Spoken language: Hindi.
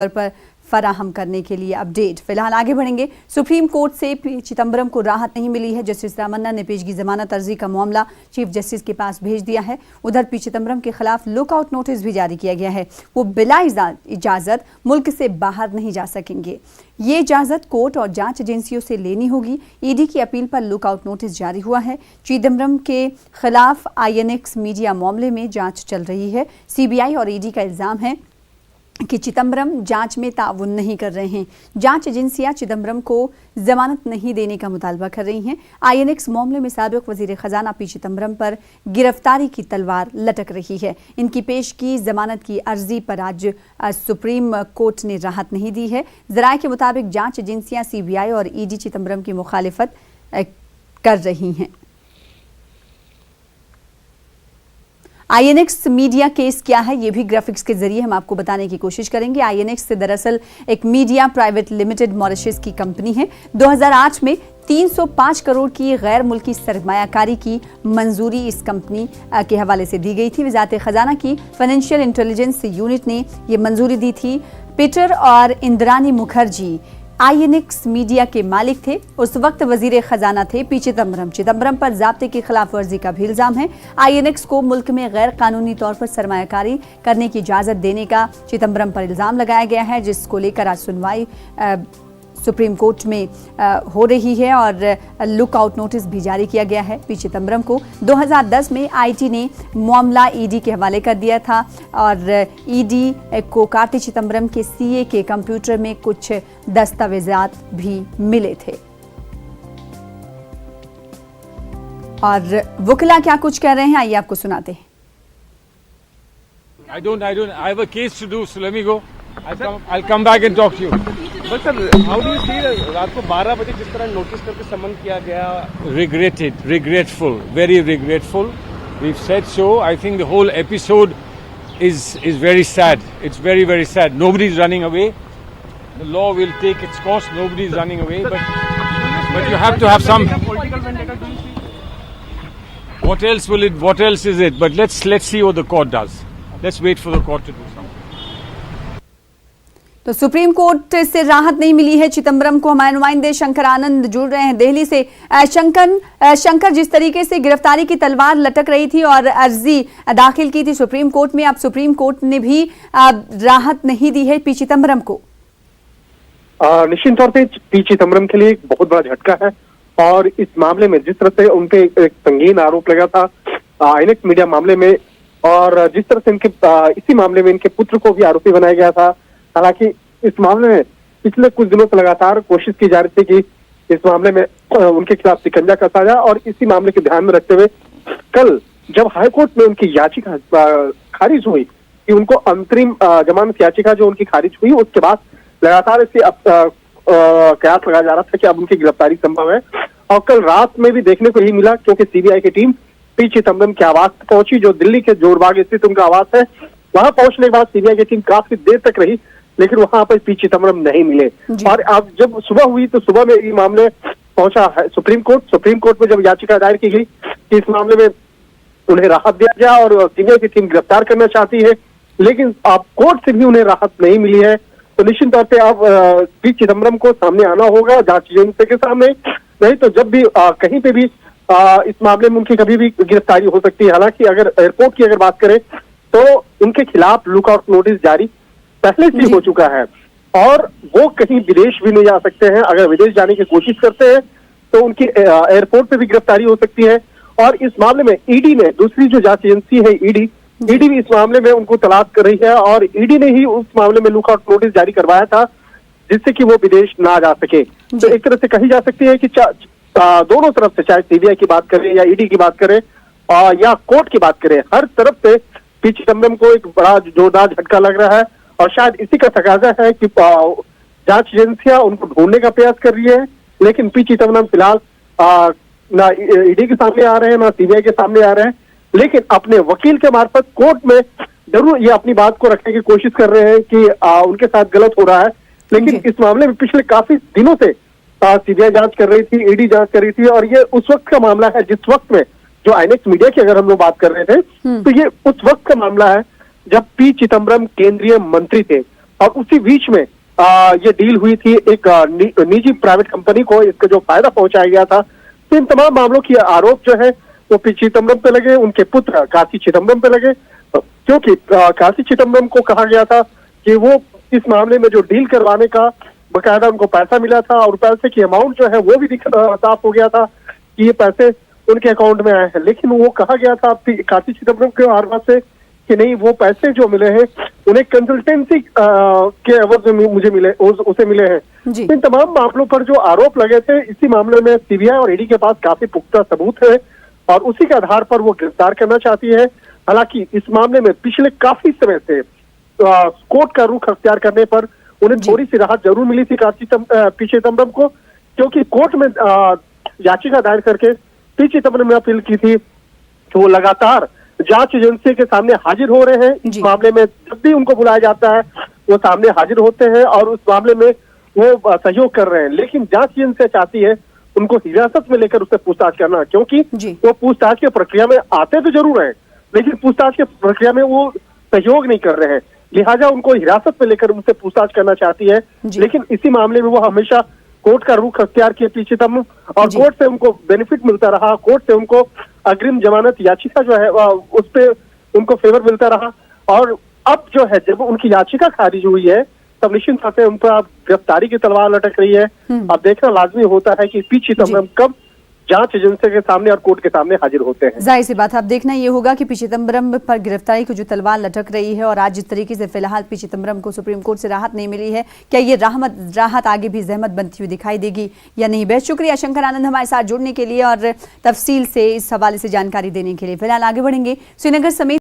पर फराहम करने के लिए अपडेट। फिलहाल आगे बढ़ेंगे। सुप्रीम कोर्ट से पी चिदम्बरम को राहत नहीं मिली है। जस्टिस रामन्ना ने पेशगी जमानत अर्जी का मामला चीफ जस्टिस के पास भेज दिया है। उधर पी चिदम्बरम के खिलाफ लुकआउट नोटिस भी जारी किया गया है। वो बिला इजाजत मुल्क से बाहर नहीं जा सकेंगे। ये इजाजत कोर्ट और जांच एजेंसियों से लेनी होगी। ईडी की अपील पर लुकआउट नोटिस जारी हुआ है। चिदम्बरम के खिलाफ INX मीडिया मामले में जांच चल रही है। CBI और ईडी का इल्जाम है कि चिदम्बरम जांच में ताउन नहीं कर रहे हैं। जांच एजेंसियां चिदम्बरम को जमानत नहीं देने का मुतालबा कर रही हैं। INX मामले में साबिक वजीर खजाना पी चिदम्बरम पर गिरफ्तारी की तलवार लटक रही है। इनकी पेशगी जमानत की अर्जी पर आज सुप्रीम कोर्ट ने राहत नहीं दी है। जराये के मुताबिक जांच एजेंसियां CBI और ईडी चिदम्बरम की मुखालिफत कर रही हैं। INX मीडिया केस क्या है, ये भी ग्राफिक्स के जरिए हम आपको बताने की कोशिश करेंगे। INX से दरअसल एक मीडिया प्राइवेट लिमिटेड मॉरिशस की कंपनी है। 2008 में 305 करोड़ की गैर मुल्की सरमायाकारी की मंजूरी इस कंपनी के हवाले से दी गई थी। वजारत खजाना की फाइनेंशियल इंटेलिजेंस यूनिट ने ये मंजूरी दी थी। पीटर और इंद्रानी मुखर्जी INX मीडिया के मालिक थे। उस वक्त वजीर खजाना थे पी चिदम्बरम। चिदम्बरम पर ज़ाब्ते की खिलाफ वर्जी का भी इल्जाम है। INX को मुल्क में गैर कानूनी तौर पर सरमायाकारी करने की इजाज़त देने का चिदम्बरम पर इल्जाम लगाया गया है, जिसको लेकर आज सुनवाई सुप्रीम कोर्ट में हो रही है और लुकआउट नोटिस भी जारी किया गया है पी चिदम्बरम को। 2010 में IT ने मामला ईडी के हवाले कर दिया था और ईडी को कार्ति चिदम्बरम के CA के कंप्यूटर में कुछ दस्तावेजात भी मिले थे। और वकीला क्या कुछ कह रहे हैं, आइए आपको सुनाते हैं। I have a case to do, so let me go. I'll come back and talk to you. But sir, how do you see रात को 12 बजे जिस तरह नोटिस करके समन किया गया? Regretful, very regretful. We've said so. I think the whole episode is very sad. It's very, very sad. Nobody's running away. The law will take its course. Nobody's running away. But you have to have some. Political vendetta, do you see? What else is it? But let's see what the court does. Let's wait for the court to do something. तो सुप्रीम कोर्ट से राहत नहीं मिली है चिदम्बरम को। हमारे नुमाइंदे शंकर आनंद जुड़ रहे हैं दिल्ली से। शंकर, जिस तरीके से गिरफ्तारी की तलवार लटक रही थी और अर्जी दाखिल की थी सुप्रीम कोर्ट में, अब सुप्रीम कोर्ट ने भी राहत नहीं दी है पी चिदम्बरम को। निश्चित तौर पे पी चिदम्बरम के लिए एक बहुत बड़ा झटका है। और इस मामले में जिस तरह से उनके एक संगीन आरोप लगा था INX मीडिया मामले में, और जिस तरह से इनके इसी मामले में इनके पुत्र को भी आरोपी बनाया गया था। हालांकि इस मामले में पिछले कुछ दिनों से लगातार कोशिश की जा रही थी कि इस मामले में उनके खिलाफ शिकंजा कसा जाए, और इसी मामले के ध्यान में रखते हुए कल जब हाईकोर्ट में उनकी याचिका खारिज हुई कि उनको अंतरिम जमानत याचिका जो उनकी खारिज हुई, उसके बाद लगातार इससे कयास लगाया जा रहा था कि अब उनकी गिरफ्तारी संभव है। और कल रात में भी देखने को यही मिला, क्योंकि CBI की टीम पी चिदम्बरम के आवास पहुंची, जो दिल्ली के जोरबाग स्थित उनका आवास है। वहां पहुंचने के बाद CBI की टीम काफी देर तक रही, लेकिन वहां पर पी चिदम्बरम नहीं मिले। और अब जब सुबह हुई तो सुबह में ये मामले पहुंचा है सुप्रीम कोर्ट में जब याचिका दायर की गई कि इस मामले में उन्हें राहत दिया जाए और CBI की टीम गिरफ्तार करना चाहती है, लेकिन अब कोर्ट से भी उन्हें राहत नहीं मिली है। तो निश्चित तौर पर अब पी चिदम्बरम को सामने आना होगा जांच एजेंसी के सामने, नहीं तो जब भी कहीं पे भी इस मामले में उनकी कभी भी गिरफ्तारी हो सकती है। हालांकि अगर एयरपोर्ट की अगर बात करें तो उनके खिलाफ लुकआउट नोटिस जारी पहले से हो चुका है, और वो कहीं विदेश भी नहीं जा सकते हैं। अगर विदेश जाने की कोशिश करते हैं तो उनकी एयरपोर्ट पे भी गिरफ्तारी हो सकती है। और इस मामले में ईडी ने, दूसरी जो जांच एजेंसी है ईडी भी इस मामले में उनको तलाश कर रही है, और ईडी ने ही उस मामले में लुकआउट नोटिस जारी करवाया था जिससे कि वो विदेश ना जा सके। तो एक तरह से कही जा सकती है कि दोनों तरफ से, चाहे CBI की बात करें या ईडी की बात करें या कोर्ट की बात करें, हर तरफ से पी चिदम्बरम को एक बड़ा जोरदार झटका लग रहा है। और शायद इसी का तकाजा है कि जांच एजेंसियां उनको ढूंढने का प्रयास कर रही है, लेकिन पी चिदम्बरम फिलहाल ना ईडी के सामने आ रहे हैं, ना CBI के सामने आ रहे हैं, लेकिन अपने वकील के मार्फत कोर्ट में जरूर ये अपनी बात को रखने की कोशिश कर रहे हैं कि उनके साथ गलत हो रहा है। लेकिन इस मामले में पिछले काफी दिनों से CBI जांच कर रही थी, ईडी जांच कर रही थी, और ये उस वक्त का मामला है जिस वक्त में जो INX मीडिया की अगर हम लोग बात कर रहे थे तो ये उस वक्त का मामला है जब पी चिदम्बरम केंद्रीय मंत्री थे। और उसी बीच में ये डील हुई थी एक निजी प्राइवेट कंपनी को, इसका जो फायदा पहुंचाया गया था। तो इन तमाम मामलों की आरोप जो है वो पी चिदम्बरम पे लगे, उनके पुत्र कार्ति चिदम्बरम पे लगे, क्योंकि कार्ति चिदम्बरम को कहा गया था कि वो इस मामले में जो डील करवाने का बकायदा उनको पैसा मिला था और पैसे की अमाउंट जो है वो भी साफ हो गया था कि ये पैसे उनके अकाउंट में आए हैं। लेकिन वो कहा गया था कार्ति चिदम्बरम के आरोप से कि नहीं, वो पैसे जो मिले हैं उन्हें कंसल्टेंसी के एवज में मुझे मिले, उसे मिले हैं। इन तमाम मामलों पर जो आरोप लगे थे, इसी मामले में सीबीआई और ईडी के पास काफी पुख्ता सबूत है और उसी के आधार पर वो गिरफ्तार करना चाहती है। हालांकि इस मामले में पिछले काफी समय से कोर्ट का रुख अख्तियार करने पर उन्हें थोड़ी सी राहत जरूर मिली थी पी चिदम्बरम को, क्योंकि कोर्ट में याचिका दायर करके पी चिदम्बरम ने अपील की थी कि वो लगातार जांच एजेंसी के सामने हाजिर हो रहे हैं। इस मामले में जब भी उनको बुलाया जाता है वो सामने हाजिर होते हैं और उस मामले में वो सहयोग कर रहे हैं। लेकिन जांच एजेंसी चाहती है उनको हिरासत में लेकर उससे पूछताछ करना, क्योंकि वो पूछताछ की प्रक्रिया में आते तो जरूर हैं लेकिन पूछताछ की प्रक्रिया में वो सहयोग नहीं कर रहे हैं, लिहाजा उनको हिरासत में लेकर उनसे पूछताछ करना चाहती है। लेकिन इसी मामले में वो हमेशा कोर्ट का रुख अख्तियार किए पी चिदम्बरम और कोर्ट से उनको बेनिफिट मिलता रहा, कोर्ट से उनको अग्रिम जमानत याचिका जो है उस पे उनको फेवर मिलता रहा। और अब जो है जब उनकी याचिका खारिज हुई है तब निश्चित तौर पे उन पर गिरफ्तारी की तलवार लटक रही है। अब देखना लाजमी होता है कि पी चिदम्बरम कब जांच एजेंसी के सामने और कोर्ट के सामने हाजिर होते हैं। जाहिर सी बात है, अब देखना ये होगा कि पी चिदम्बरम पर गिरफ्तारी की जो तलवार लटक रही है और आज जिस तरीके से फिलहाल पी चिदम्बरम को सुप्रीम कोर्ट से राहत नहीं मिली है, क्या ये राहत आगे भी जहमत बनती हुई दिखाई देगी या नहीं। बेहद शुक्रिया शंकर आनंद हमारे साथ जुड़ने के लिए और तफसील से इस हवाले से जानकारी देने के लिए। फिलहाल आगे बढ़ेंगे। श्रीनगर समेत